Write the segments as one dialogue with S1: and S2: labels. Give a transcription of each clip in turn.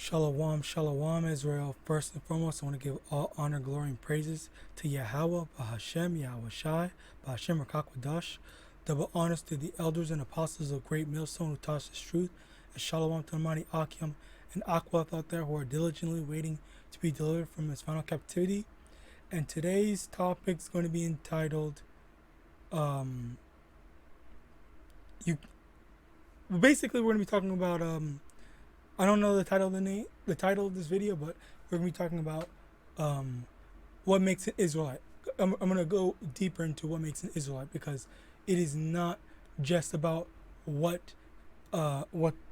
S1: Shalom, shalom, Israel. First and foremost, I want to give all honor, glory, and praises to YAHAWAH, BAHASHEM, YAHAWASHI, BAHASHEM, RICANS. Double honors to the elders and apostles of Great Millstone who taught us truth. And shalom to the mighty Akim and Aquath out there who are diligently waiting to be delivered from his final captivity. And today's topic is going to be entitled, basically we're going to be talking about, I don't know the title of this video, but we're going to be talking about what makes an Israelite. I'm going to go deeper into what makes an Israelite, because it is not just about what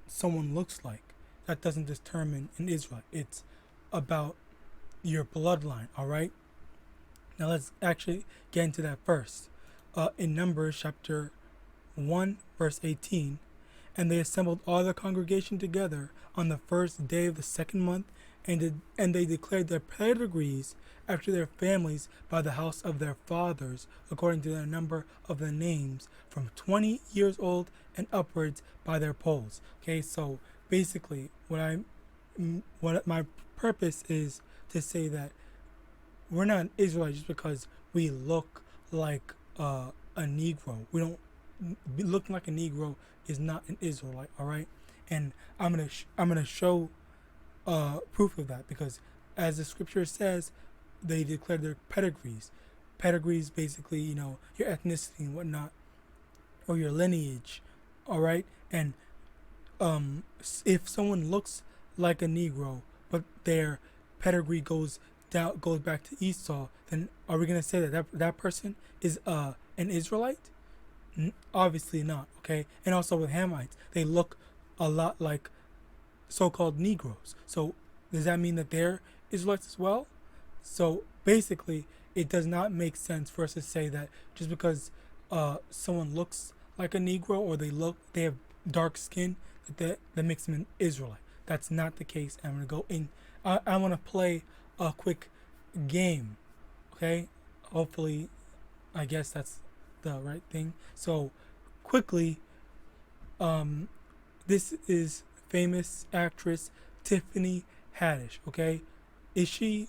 S1: someone looks like. That doesn't determine an Israelite. It's about your bloodline, all right? Now let's actually get into that first. In Numbers chapter 1, verse 18, and they assembled all the congregation together on the first day of the second month, and they declared their pedigrees after their families by the house of their fathers, according to the number of the names, from 20 years old and upwards, by their polls. Okay, so basically, what my purpose is to say that we're not an Israelite just because we look like a Negro. We don't looking like a Negro is not an Israelite, all right? And I'm gonna show proof of that, because as the scripture says, they declared their pedigrees. Pedigrees, basically, your ethnicity and whatnot, or your lineage, all right? And if someone looks like a Negro, but their pedigree goes back to Esau, then are we gonna say that person is an Israelite? Obviously not, okay? And also with Hamites, they look a lot like so-called Negroes. So does that mean that they're Israelites as well? So basically, it does not make sense for us to say that just because someone looks like a Negro, or they have dark skin, that makes them an Israelite. That's not the case. I'm gonna go in. I want to play a quick game, okay? Hopefully, I guess that's the right thing. So quickly, this is famous actress Tiffany Haddish, okay? Do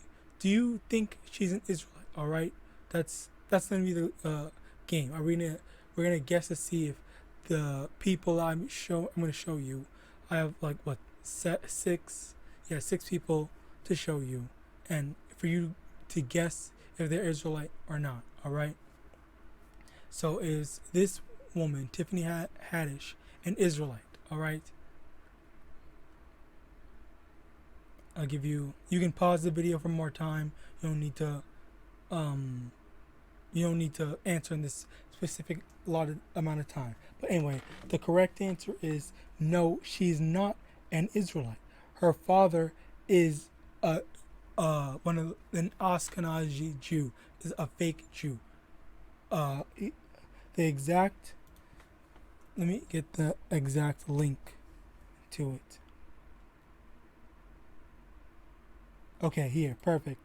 S1: you think she's an Israelite? All right, that's gonna be the game. We're gonna guess to see if the people I'm gonna show you. I have like six people to show you, and for you to guess if they're Israelite or not. All right. So is this woman, Tiffany Haddish, an Israelite? All right. I'll give you. You can pause the video for more time. You don't need to. You don't need to answer in this specific allotted amount of time. But anyway, the correct answer is no. She's not an Israelite. Her father is an Ashkenazi Jew, is a fake Jew. Let me get the exact link to it. Okay, here, perfect.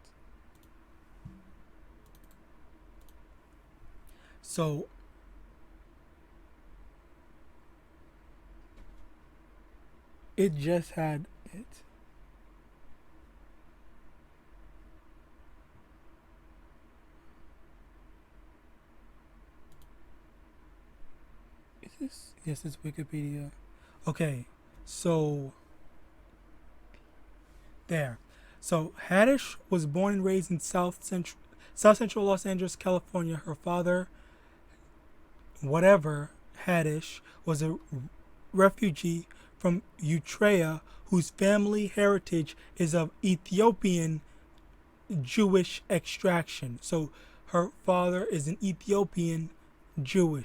S1: So it just had it. Yes, it's Wikipedia. Okay, so there. So Haddish was born and raised in South Central Los Angeles, California. Her father, Haddish, was a refugee from Eritrea whose family heritage is of Ethiopian Jewish extraction. So her father is an Ethiopian Jew,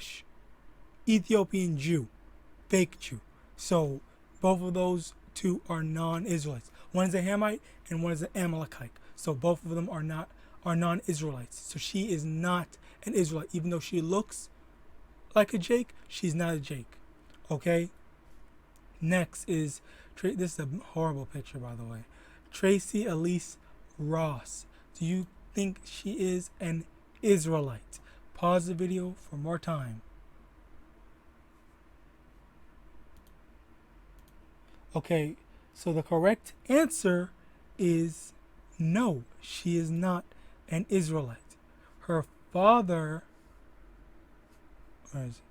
S1: fake Jew. So both of those two are non-Israelites. One is a Hamite and one is an Amalekite. So both of them are non-Israelites. So she is not an Israelite. Even though she looks like a Jake, she's not a Jake. Okay? Next is, this is a horrible picture, by the way, Tracy Elise Ross. Do you think she is an Israelite? Pause the video for more time. Okay, So the correct answer is no, she is not an Israelite. Her father, where is it?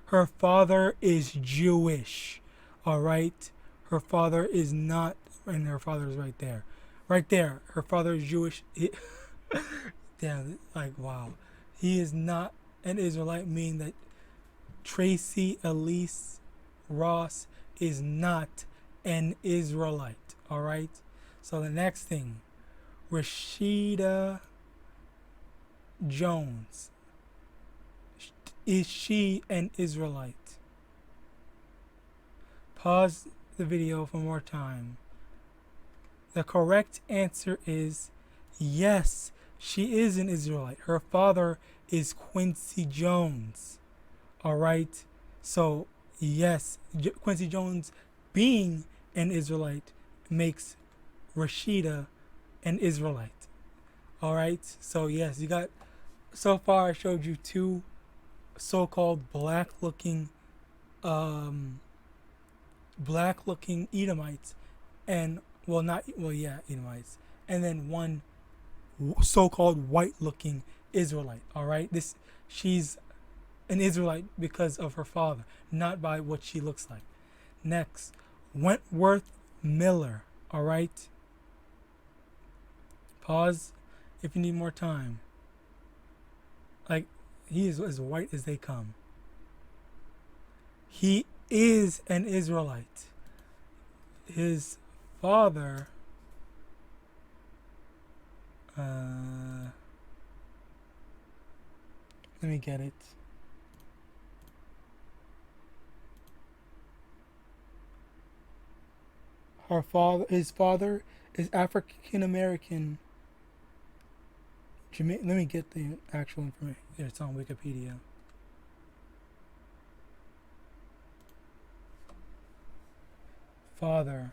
S1: Her father is Jewish. All right, her father is not, and her father is right there, right there. Her father is Jewish. Damn, like wow, he is not an Israelite. Meaning that Tracy Elise Ross is not an Israelite. All right. So the next thing, Rashida Jones. Is she an Israelite? Pause the video for more time. The correct answer is yes, she is an Israelite. Her father is Quincy Jones. All right. So yes, Quincy Jones being an Israelite makes Rashida an Israelite. All right. So yes, you got, so far I showed you two so-called black-looking Edomites, and Edomites, and then one so-called white-looking Israelite. All right, she's an Israelite because of her father, not by what she looks like. Next, Wentworth Miller. All right, pause if you need more time. Like, he is as white as they come. He is an Israelite. His father, let me get it. His father is African American. Let me get the actual information. It's on Wikipedia. Father.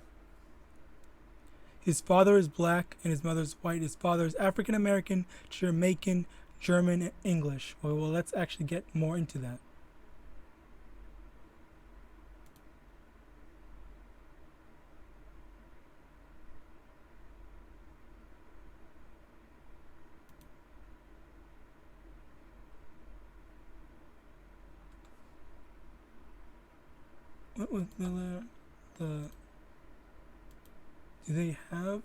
S1: His father is black and his mother is white. His father is African American, Jamaican, German, and English. Well, let's actually get more into that. What was Miller? Do they have?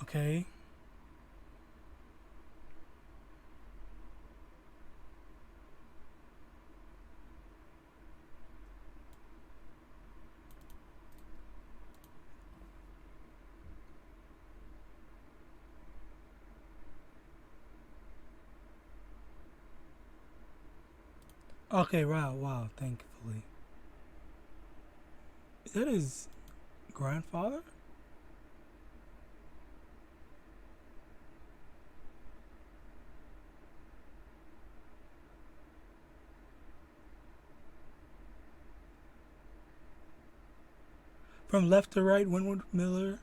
S1: Okay. Okay, wow, thankfully. Is that his grandfather? From left to right, Wentworth Miller,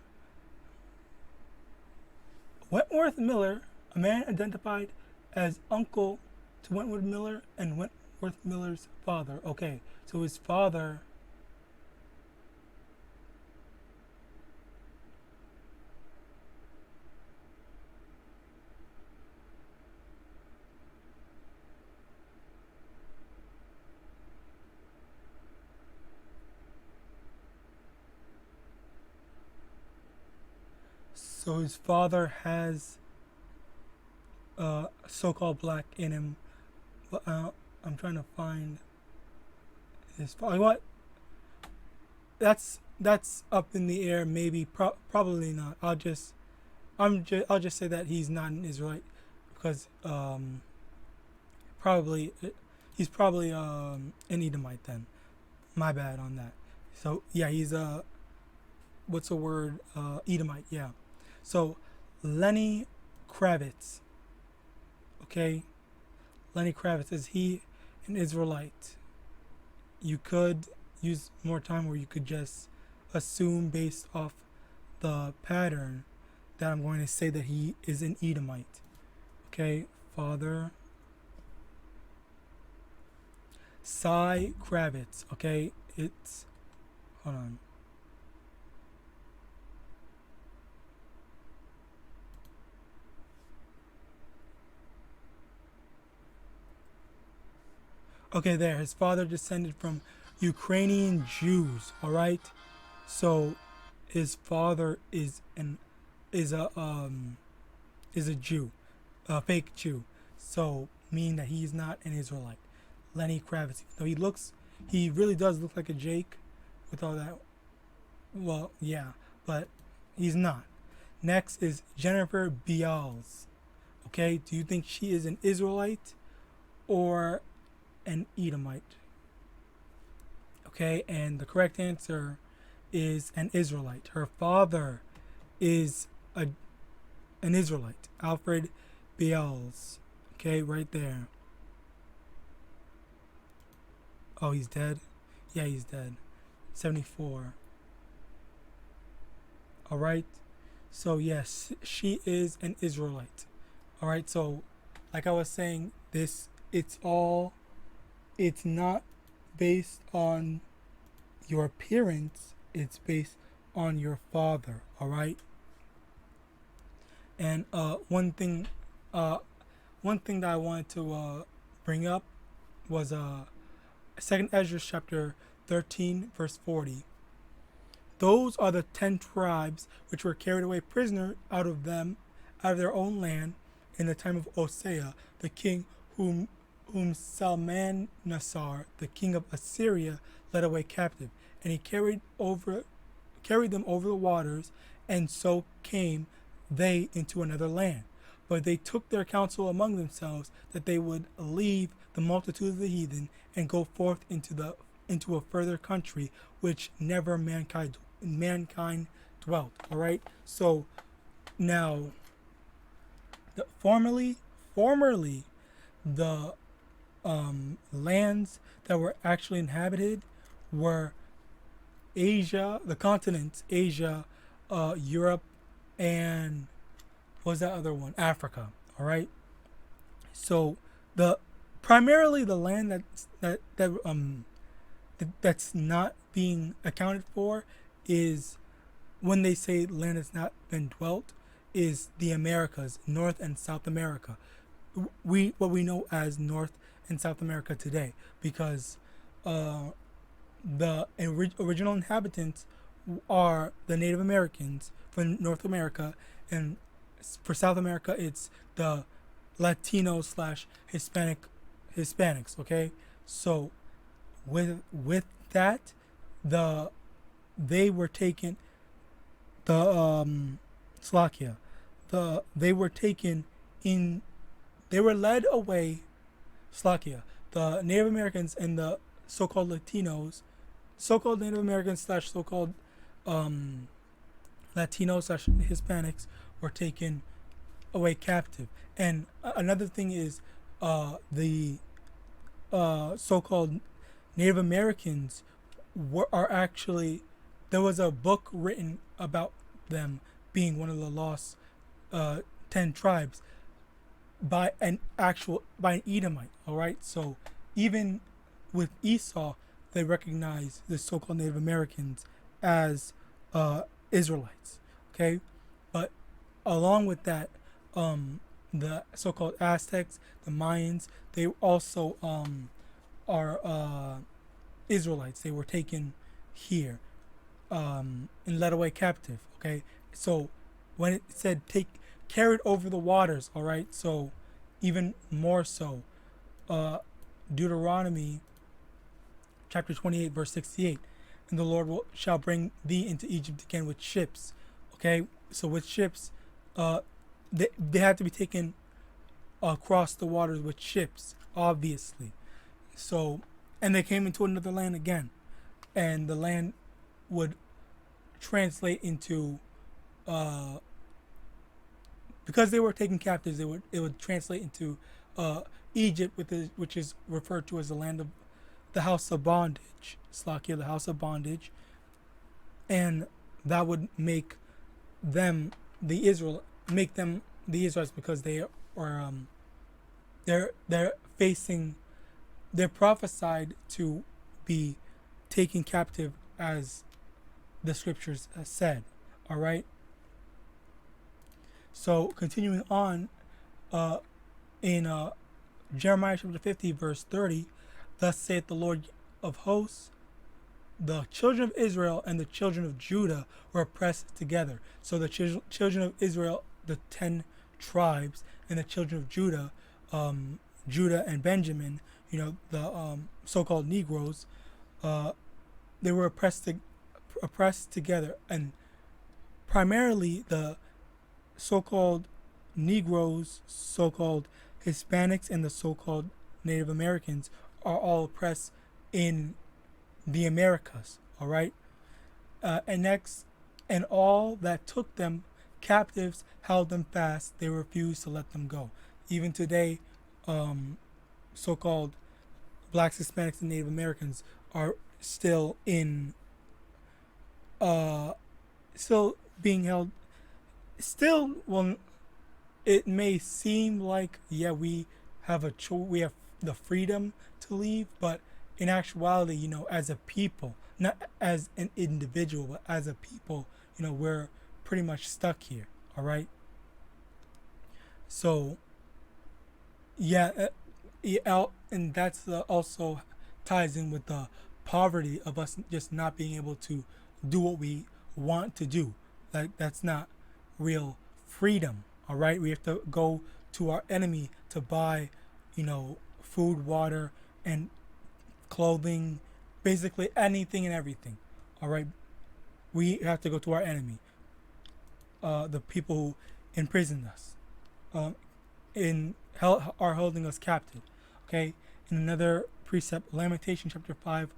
S1: a man identified as uncle to Wentworth Miller and Wentworth Miller's father. Okay, so his father. So his father has so-called black in him. But I'm trying to find his father. What? That's up in the air. Maybe, probably not. I'll just say that he's not an Israelite because he's probably an Edomite then. My bad on that. So yeah, he's what's the word? Edomite. Yeah. So Lenny Kravitz. Okay. Lenny Kravitz, is he an Israelite? You could use more time, or you could just assume based off the pattern that I'm going to say that he is an Edomite. Okay, father. Cy Kravitz. Okay, it's, hold on. Okay, there. His father descended from Ukrainian Jews. All right, so his father is a Jew, a fake Jew. So meaning that he's not an Israelite. Lenny Kravitz. Though he really does look like a Jake, with all that. Well, yeah, but he's not. Next is Jennifer Bials. Okay, do you think she is an Israelite or an Edomite? Okay, and the correct answer is an Israelite. Her father is an Israelite, Alfred Bials. Okay, right there. Oh, he's dead? Yeah, he's dead. 74. Alright, so yes, she is an Israelite. Alright, so like I was saying, it's not based on your appearance, it's based on your father. Alright, and one thing that I wanted to bring up was 2nd Ezra chapter 13 verse 40. Those are the 10 tribes which were carried away prisoner out of their own land in the time of Hosea the king, whom Salmanassar the king of Assyria led away captive, and he carried them over the waters, and so came they into another land. But they took their counsel among themselves that they would leave the multitude of the heathen and go forth into a further country which never mankind dwelt. All right. So now, formerly the lands that were actually inhabited were Asia, the continents, Asia, Europe, and what was that other one? Africa. All right. So primarily the land that's not being accounted for is, when they say land has not been dwelt, is the Americas, North and South America. What we know as North and South America today, because the original inhabitants are the Native Americans for North America, and for South America it's the Latino / Hispanics. Okay, so with that, they were taken, Slovakia, they were taken in, they were led away, Slovakia, the Native Americans and the so-called Latinos, so-called Native Americans / so-called Latinos / Hispanics were taken away captive. And another thing is the so-called Native Americans are actually, there was a book written about them being one of the lost 10 tribes by an Edomite. All right, so even with Esau, they recognize the so-called Native Americans as Israelites. Okay, but along with that, the so-called Aztecs, the Mayans, they also are Israelites. They were taken here and led away captive. Okay, so when it said carried over the waters, all right, so even more so, Deuteronomy chapter 28 verse 68, and the Lord shall bring thee into Egypt again with ships. Okay, so with ships, they had to be taken across the waters with ships, obviously. So, and they came into another land again, and the land would translate into, because they were taken captives, it would translate into Egypt, which is referred to as the land of the house of bondage, Slovakia, the house of bondage. and that would make them the Israelites, because are they're facing, they're prophesied to be taken captive, as the scriptures said. All right. So continuing on, in Jeremiah chapter 50 verse 30, thus saith the Lord of hosts, the children of Israel and the children of Judah were oppressed together. So the children of Israel, the 10 tribes, and the children of Judah, Judah and Benjamin, the so-called Negroes, they were oppressed together, and primarily the so-called Negroes, so-called Hispanics, and the so-called Native Americans are all oppressed in the Americas. All right. And all that took them captives held them fast. They refused to let them go. Even today, so-called blacks, Hispanics, and Native Americans are still still being held. Still, well, it may seem like, yeah, we have we have the freedom to leave, but in actuality, as a people, not as an individual, but as a people, we're pretty much stuck here. All right. So, yeah, and that's also ties in with the poverty of us just not being able to do what we want to do. That's not real freedom. All right. We have to go to our enemy to buy, food, water, and clothing, basically anything and everything. All right. We have to go to our enemy, the people who imprisoned us, are holding us captive. Okay. In another precept, Lamentation chapter 5,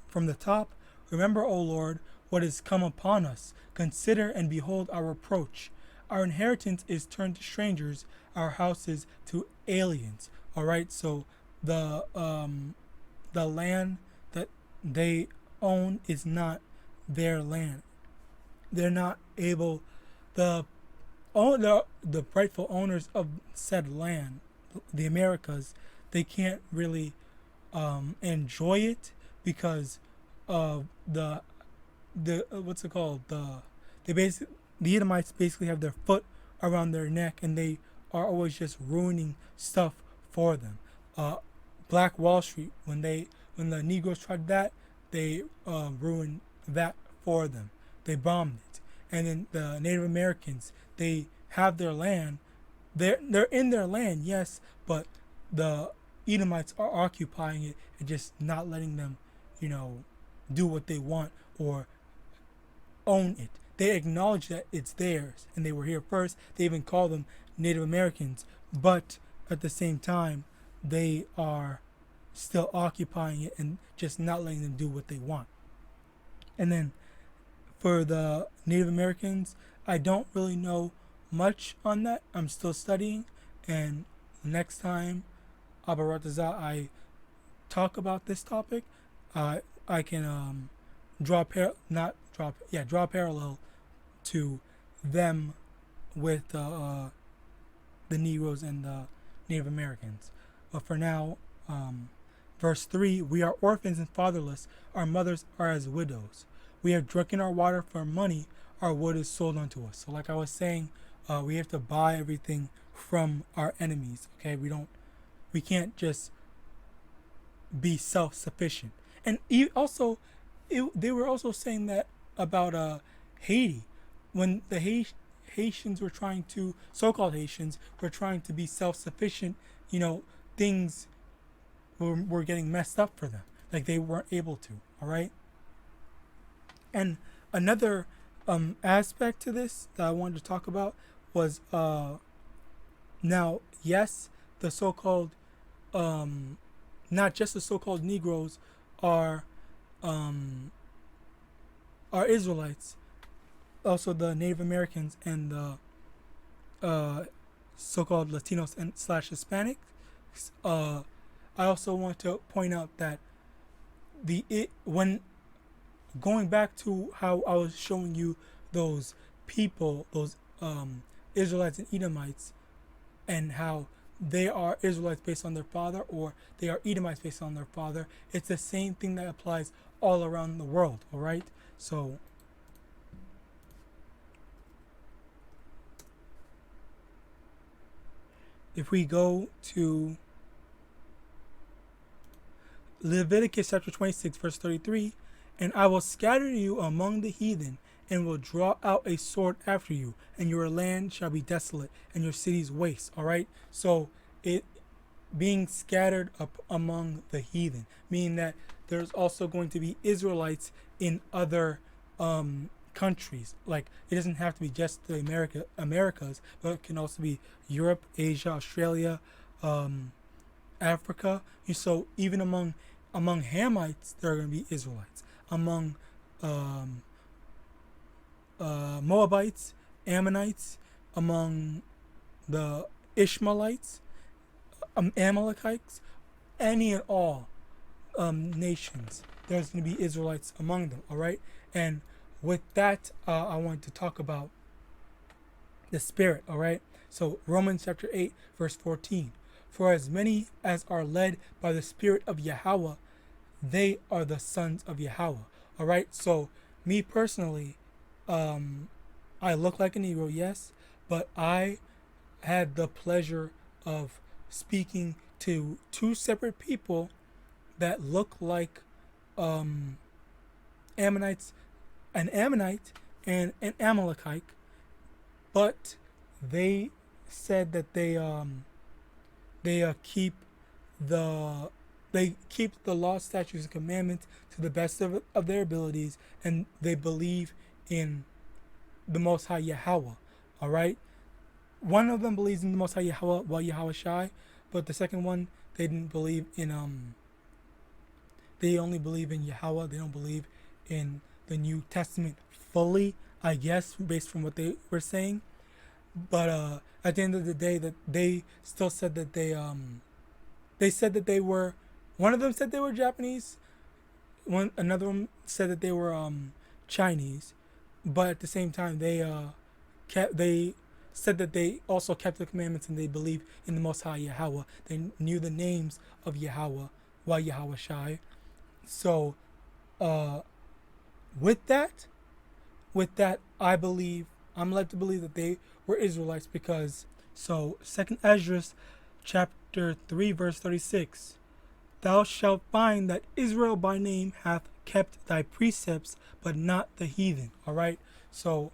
S1: from the top, remember, O Lord, what is come upon us. Consider and behold our reproach. Our inheritance is turned to strangers, our houses to aliens. All right. So the land that they own is not their land. They're not able, the rightful owners of said land, the Americas, they can't really enjoy it because of the what's it called, the Edomites basically have their foot around their neck, and they are always just ruining stuff for them. Black Wall Street, when the Negroes tried that, they ruined that for them. They bombed it. And then the Native Americans, they have their land. They're in their land, yes, but the Edomites are occupying it and just not letting them, do what they want or own it. They acknowledge that it's theirs and they were here first. They even call them Native Americans, but at the same time, they are still occupying it and just not letting them do what they want. And then for the Native Americans, I don't really know much on that. I'm still studying, and next time I talk about this topic, I can draw parallel to them with the Negroes and the Native Americans. But for now, verse 3, we are orphans and fatherless, our mothers are as widows. We have drunken our water for money, our wood is sold unto us. So like I was saying, we have to buy everything from our enemies. Okay, we can't just be self-sufficient. And they were also saying that about Haiti, when the Haitians were trying to, so-called Haitians, were trying to be self-sufficient, things were getting messed up for them. Like they weren't able to, all right? And another aspect to this that I wanted to talk about was, now, yes, the so-called, not just the so-called Negroes are Israelites. Also, the Native Americans and the so-called Latinos and / Hispanics. I also want to point out that when going back to how I was showing you those people, those Israelites and Edomites, and how they are Israelites based on their father, or they are Edomites based on their father. It's the same thing that applies all around the world. All right. So if we go to Leviticus chapter 26, verse 33, and I will scatter you among the heathen, and will draw out a sword after you, and your land shall be desolate, and your cities waste. All right. So it being scattered up among the heathen, meaning that there's also going to be Israelites in other countries. Like, it doesn't have to be just the Americas, but it can also be Europe, Asia, Australia, Africa. And so even among Hamites, there are going to be Israelites. Among Moabites, Ammonites, among the Ishmaelites, Amalekites, any and all nations, there's going to be Israelites among them. All right. And with that, I want to talk about the Spirit. All right. So Romans chapter 8, verse 14. For as many as are led by the Spirit of Yahweh, they are the sons of Yahweh. All right. So me personally, I look like a Negro, yes, but I had the pleasure of speaking to two separate people that look like Ammonites, an Ammonite and an Amalekite, but they said that they keep the law, statutes, and commandments to the best of their abilities, and they believe in the Most High Yahweh. All right. One of them believes in the Most High Yahweh, YAHAWASHI, but the second one, they didn't believe in they only believe in Yahweh. They don't believe in the New Testament fully, I guess, based from what they were saying. But at the end of the day, that they still said that they said that they were. One of them said they were Japanese. Another one said that they were Chinese. But at the same time, they said that they also kept the commandments and they believe in the Most High Yahweh. They knew the names of Yahweh, YAHAWASHI. So, with that, I'm led to believe that they were Israelites because, so 2 Ezra chapter 3 verse 36, thou shalt find that Israel by name hath kept thy precepts, but not the heathen. All right. So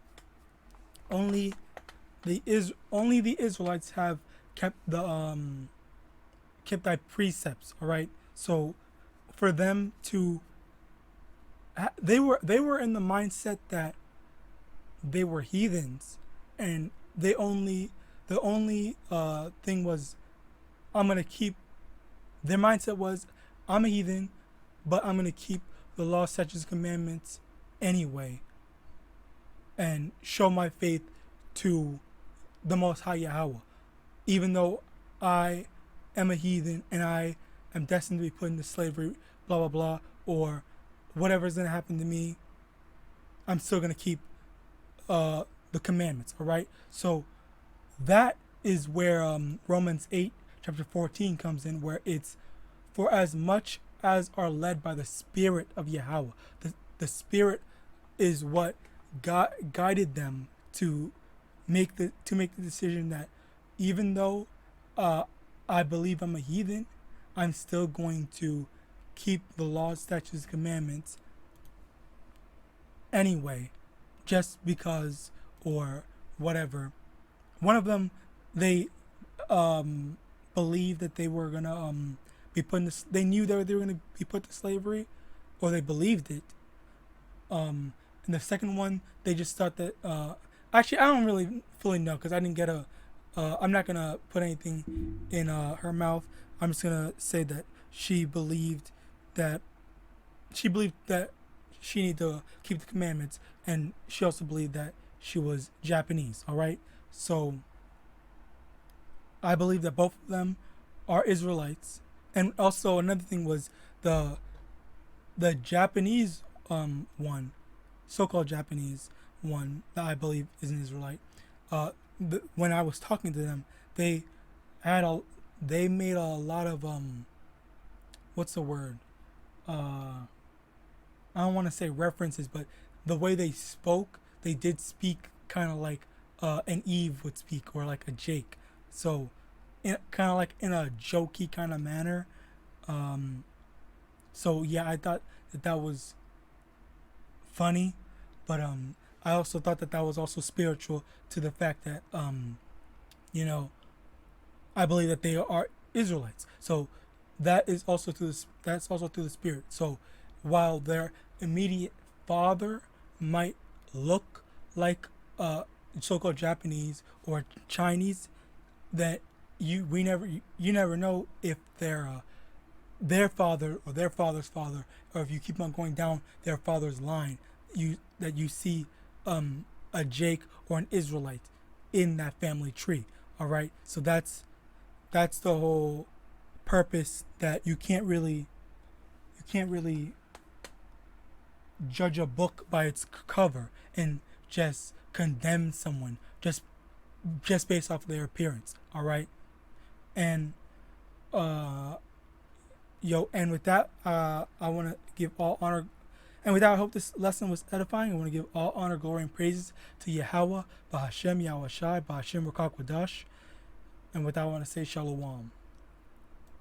S1: only the Israelites have kept kept thy precepts. All right. So for them to, they were in the mindset that they were heathens, and the only thing was, I'm gonna keep. Their mindset was, I'm a heathen, but I'm gonna keep the law, statutes, commandments anyway, and show my faith to the Most High Yahweh, even though I am a heathen and I am destined to be put into slavery, blah blah blah, or whatever's gonna happen to me, I'm still gonna keep the commandments. All right. So that is where Romans 8 chapter 14 comes in, where it's, for as much as are led by the Spirit of Yahweh. The Spirit is what guided them to make the decision that even though I believe I'm a heathen, I'm still going to keep the laws, statutes, commandments anyway, just because or whatever. One of them, they believed that they were gonna be put in this, they knew that they were gonna be put to slavery, or they believed it. And the second one, they just thought that actually I don't really fully know, because I didn't get I'm not gonna put anything in her mouth. I'm just gonna say that she believed that she needed to keep the commandments, and she also believed that she was Japanese. All right. So I believe that both of them are Israelites. And also another thing was the Japanese one, so-called Japanese one that I believe is an Israelite. When I was talking to them, they they made a lot of what's the word? I don't want to say references, but the way they spoke, they did speak kind of like an Eve would speak, or like a Jake. So, kind of like in a jokey kind of manner. So yeah, I thought that was funny, but I also thought that was also spiritual, to the fact that you know, I believe that they are Israelites. So that is also that's also through the Spirit. So while their immediate father might look like so-called Japanese or Chinese, that you never know if they're their father or their father's father, or if you keep on going down their father's line, you see a Jake or an Israelite in that family tree. All right, so that's the whole purpose, that you can't really judge a book by its cover and just condemn someone just based off of their appearance. All right, and and with that, I want to give all honor. And with that, I hope this lesson was edifying. I want to give all honor, glory, and praises to Yahawah, Bahashem, YAHAWASHI, Bahashem, YAHAWADAH. And with that, I want to say Shalom.